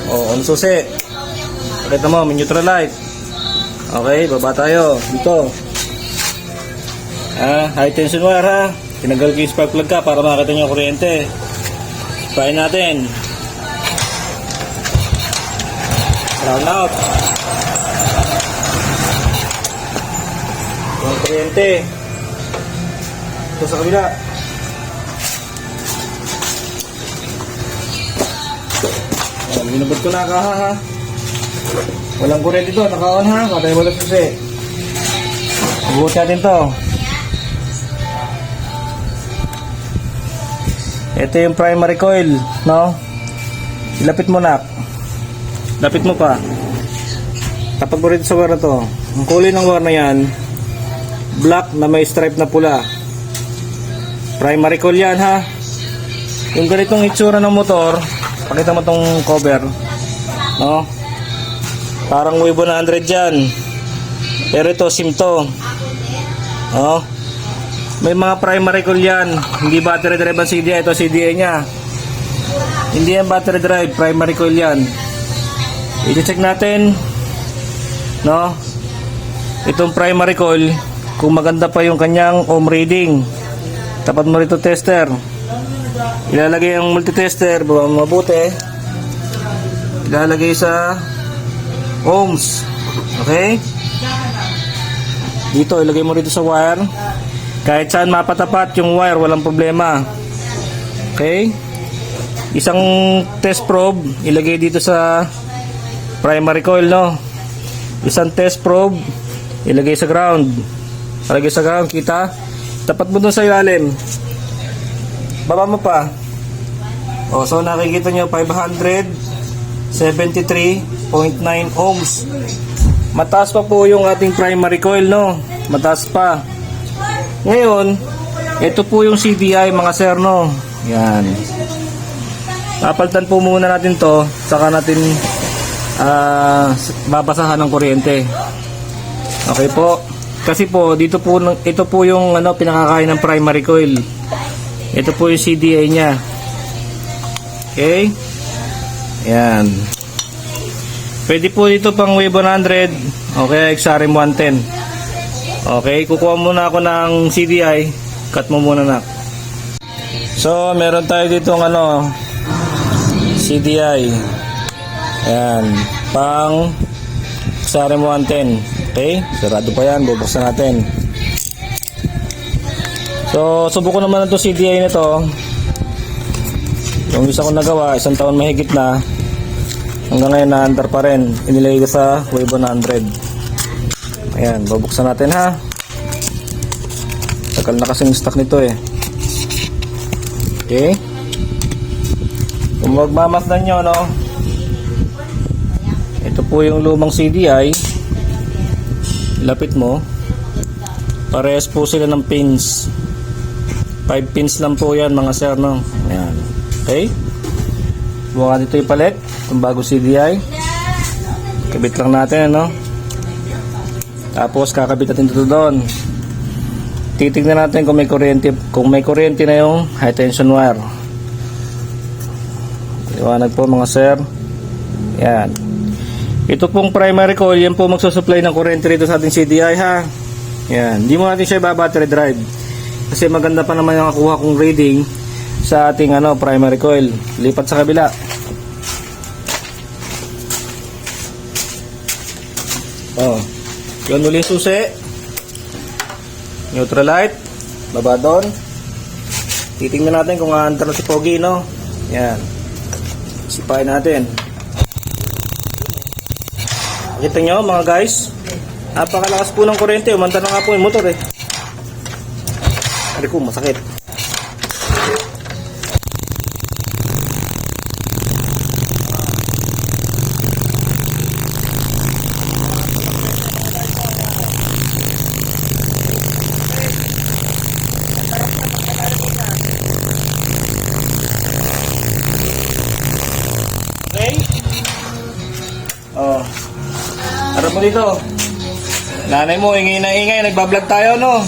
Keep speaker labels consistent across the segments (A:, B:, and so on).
A: O, ang susi. Pakita mo, may neutral light. Okay, baba tayo. Dito. High tension wire ha. Tinanggal ko yung spark plug ka para makakita nyo yung kuryente. Pahin natin. Round out. Yung kuryente. Ito sa kabila. Binubot ko na ha. Walang kuryente dito, naka-on ha. Matay mo lang susi. Bubuot natin to. Ito yung primary coil, no? Ilapit mo na. Lapit mo pa. Tapag mo rito sa wire na to. Ang kulay ng wire na yan, black na may stripe na pula. Primary coil yan ha. Yung ganitong itsura ng motor, pakita mo tong cover, no? Parang Weibo 100 yan. Pero ito SIM to. Oh. May mga primary coil yan. Hindi battery drive ang CDI. Ito CDI nya. Hindi yan battery drive, primary coil yan. I-check natin, no? Itong primary coil, kung maganda pa yung kanyang ohm reading. Tapat mo rito tester. Ilalagay ang multitester, mabuti. Ilalagay sa ohms. Okay? Dito, ilagay mo rito sa wire. Kahit saan mapatapat yung wire, walang problema. Okay? Isang test probe, ilagay dito sa primary coil, no? Isang test probe, ilagay sa ground. Ilagay sa ground, kita? Tapat mo dun sa ilalim. Baba mo pa. O, so nakikita nyo, 573.9 ohms. Mataas pa po yung ating primary coil, no? Mataas pa. Ngayon, ito po yung CDI, mga sir, no? Yan. Papalitan po muna natin to, saka natin babasahan ng kuryente. Okay po. Kasi po, dito po, ito po yung pinakakain ng primary coil. Ito po yung CDI nya. Okay? Yan. Pwede po dito pang Weibo 100. Okay, XRM 110. Okay, kukuha muna ako ng CDI. Cut mo muna na. So, meron tayo dito ng CDI. Ayan, pang XRM 110. Okay, sarado pa yan, bubuksan natin. So, subuko naman na ito CDI na to. Yung isa ko nagawa, isang taon mahigit na. Hanggang ngayon na-under pa rin. Inilagay ko sa Weibo 100. Ayan, bubuksan natin ha. Tagal na kasing stock nito eh. Okay. Kung magmamasdan nyo, no? Ito po yung lumang CDI. Lapit mo. Parehas po sila ng pins. 5 pins lang po yan, mga sir, no? Ayan. Okay. Buka dito yung palit. Itong bago CDI. Kabit lang natin, no? Tapos kakabit natin dito doon. Titignan natin kung may kuryente. Kung may kuryente na yung high tension wire. Iwanag po, mga sir. Yan. Ito pong primary coil, yan po magsusupply ng kuryente rito sa ating CDI ha. Yan. Hindi mo natin siya battery drive. Kasi maganda pa naman yung nakuha kong reading sa ating primary coil. Lipat sa kabila. Oh. Yun uli susi. Neutral light. Baba doon. Titingnan natin kung aandar na si Pogi, no? Yan. Sipain natin. Kita nyo mga guys, napakalakas po ng kuryente. Umanda na nga po yung motor eh. Ari ko, masakit. Okay? Oh. Harap mo dito. Nanay mo, ingay na ingay. Nagbablog tayo, no?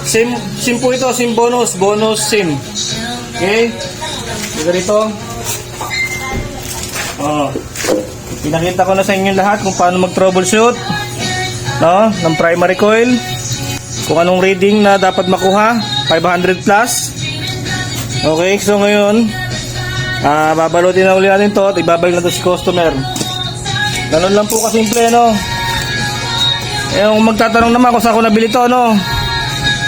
A: SIM po ito. SIM bonus. Bonus SIM. Okay? Dito rito. Oh. Pinakita ko na sa inyo lahat kung paano mag-troubleshoot, no, ng primary coil. Kung anong reading na dapat makuha, 500 plus. Okay, so ngayon, babalutin na uli natin to at ibabalik na to si customer. Ganun lang po kasimple, no. Kung magtatanong naman kung saan ko nabili to, no,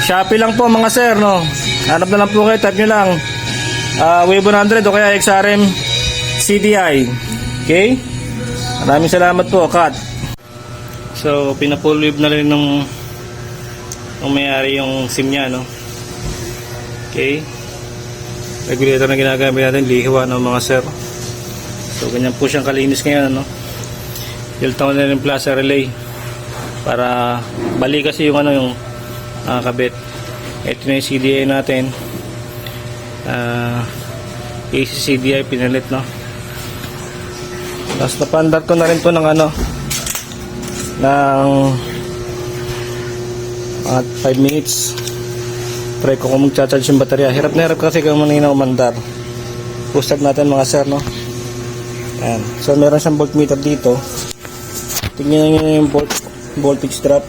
A: Shopee lang po mga sir, no. Hanap na lang po kayo, type nyo lang Wave 100 o kaya XRM CDI. Okay, maraming salamat po, Kat. So pinapull wave na rin nung may-ari yung SIM nya, no. Okay, regulator na ginagamit natin, lihiwa, no, mga sir. So ganyan po siyang kalinis ngayon, no. Hilton na rin plaza relay para bali kasi yung yung kabit. Ito na yung CDI natin, AC CDI pinalit, no. Tapos napandar ko na rin to ng ng 5 minutes. Try ko kung mag-charge yung baterya. Hirap na hirap kasi kung manina umandar. Push-start natin mga sir, no. Ayan. So meron siyang voltmeter dito. Tignan nyo yung voltage drop,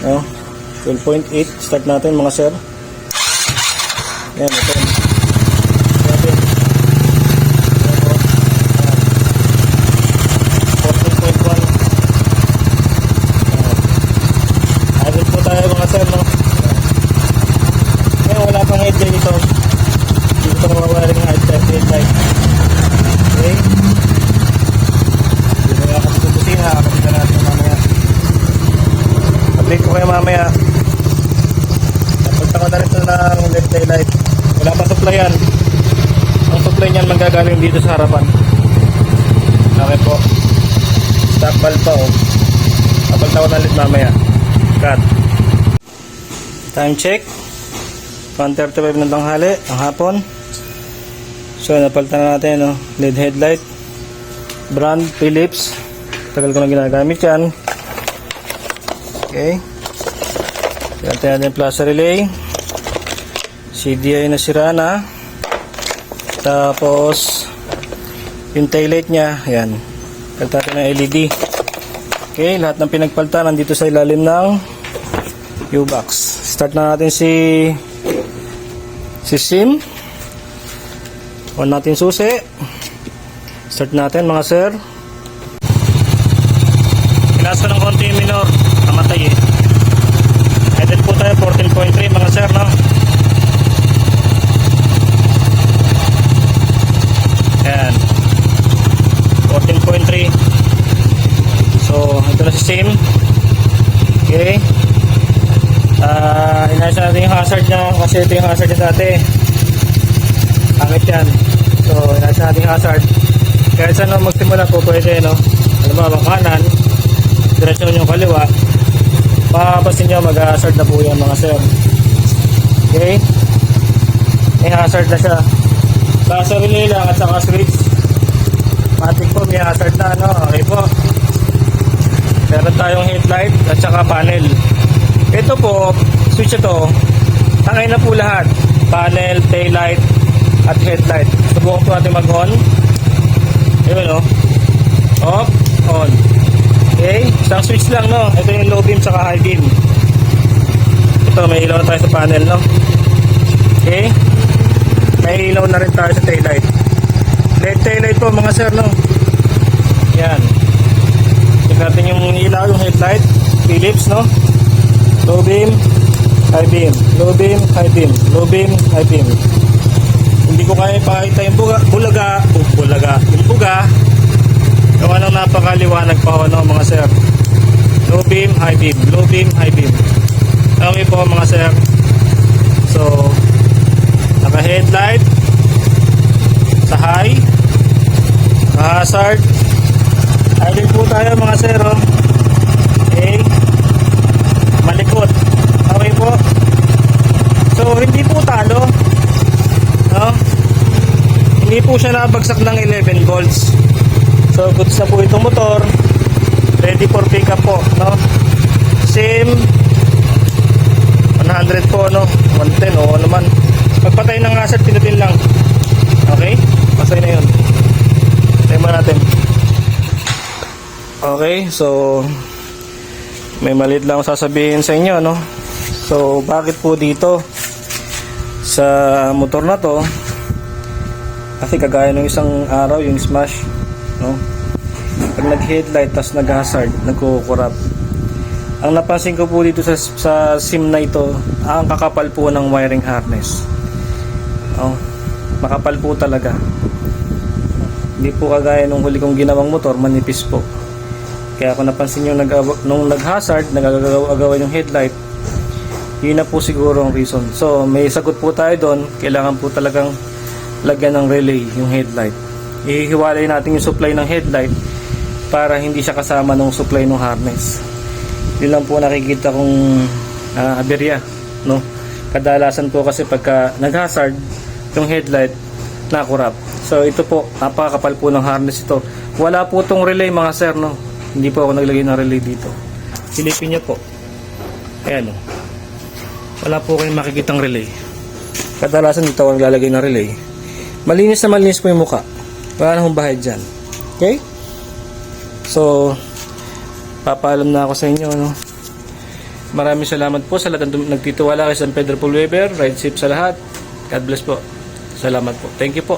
A: no? 12.8. Start natin mga sir. Ayan, ito. Grabe. 14.1. Idle po tayo mga sir, no? Ngayon wala pang headlight dito. Dito ko mawawala rin ang headlight. Okay, dito nga kami tutusin, kapag natin mamaya. Update ko kayo mamaya. Napagta ko na rin ito ng LED taillight. Wala pa supply yan. Ang supply niyan manggagaling dito sa harapan. Okay po, stop valve pa, oh. Napagta ko na ulit mamaya. Cut. Time check 1:35 ng tanghali, ang hapon. So napalitan na natin, no, LED headlight, brand Philips. Tagal ko na ginagamit yan. Okay, natin natin plaza relay, CDI na sira na. Tapos yung taillight nya, yan, palitan natin ng LED. Okay, lahat ng pinagpalitan nandito sa ilalim ng U-box. Start na natin si SIM. On natin susi. Start natin mga sir. Pinas ko ng konti yung minor, namatay eh. Edit po tayo 14.3 mga sir, no. Ayan, 14.3. So ito na si SIM. Okay, inasa natin yung hazard nya kasi ito yung hazard nya dati. Pangit yan. So inasa natin yung hazard. Kaya saan no, magsimula po pwede, no. Alam mo, ang kanan, diretsyon yung kaliwa, papasin nyo, mag-hazard na po yan mga sir. Okay, may hazard na siya. Sa relay lang at saka switch, matik po may hazard na, no. Okay po, meron tayong headlight at saka panel. Ito po, switch ito, tangay na po lahat, panel, taillight at headlight. Subukan po natin mag-on. Ayun, no, off, on. Okay, isang switch lang, no. Ito yung low beam saka high beam. Ito, may ilaw na tayo sa panel, no. Okay, may ilaw na rin tayo sa taillight. LED taillight po mga sir, no. Yan, check natin yung ilaw, yung headlight Philips, no. Low beam, high beam, low beam, high beam, low beam, high beam. Hindi ko kaya ipakita yung bulaga, yung buga. Yung anong napakaliwanag pa, no, mga sir. Low beam, high beam, low beam, high beam. Okay po mga sir. So naka headlight sa high, hazard. Idle po tayo mga sir, oh. Okay, malikot. Okay po. So hindi po talo, no? Hindi po siya nabagsak ng 11 volts. So goods na po itong motor, ready for pickup po, no. SIM 100 po, no. 110 o naman. Pagpatay ng hazard, pinutin lang. Okay, pasay na yun. Okay, so may maliit lang akong sasabihin sa inyo, no? So, bakit po dito sa motor na to? Kasi kagaya ng isang araw, yung smash, no? Pag nag-headlight, tas nag-hazard, nagkukurap. Ang napansin ko po dito sa SIM na ito, ang kakapal po ng wiring harness. Oh, makapal po talaga. Hindi po kagaya nung huli kong ginawang motor, manipis po. Kaya kung napansin nyo nung nag-hazard, nagagawa yung headlight, yun na po siguro ang reason. So may sagot po tayo doon. Kailangan po talagang lagyan ng relay yung headlight. Ihiwalay natin yung supply ng headlight para hindi siya kasama ng supply ng harness. Yun lang po nakikita kong aberya, no? Kadalasan po kasi pagka nag-hazard yung headlight, nakurap. So ito po, napakakapal po ng harness ito. Wala po tong relay mga sir, no? Hindi po ako naglagay ng relay dito. Silipin niyo po. Ayan, no? Wala po kayong makikitang relay. Kadalasan dito ako naglalagay ng relay. Malinis na malinis po yung muka. Wala na akong bahid dyan. Okay? So, papaalam na ako sa inyo, no? Maraming salamat po sa lahat ng nagtitiwala kay San Pedro Pulweber. Ride safe sa lahat. God bless po. Salamat po. Thank you po.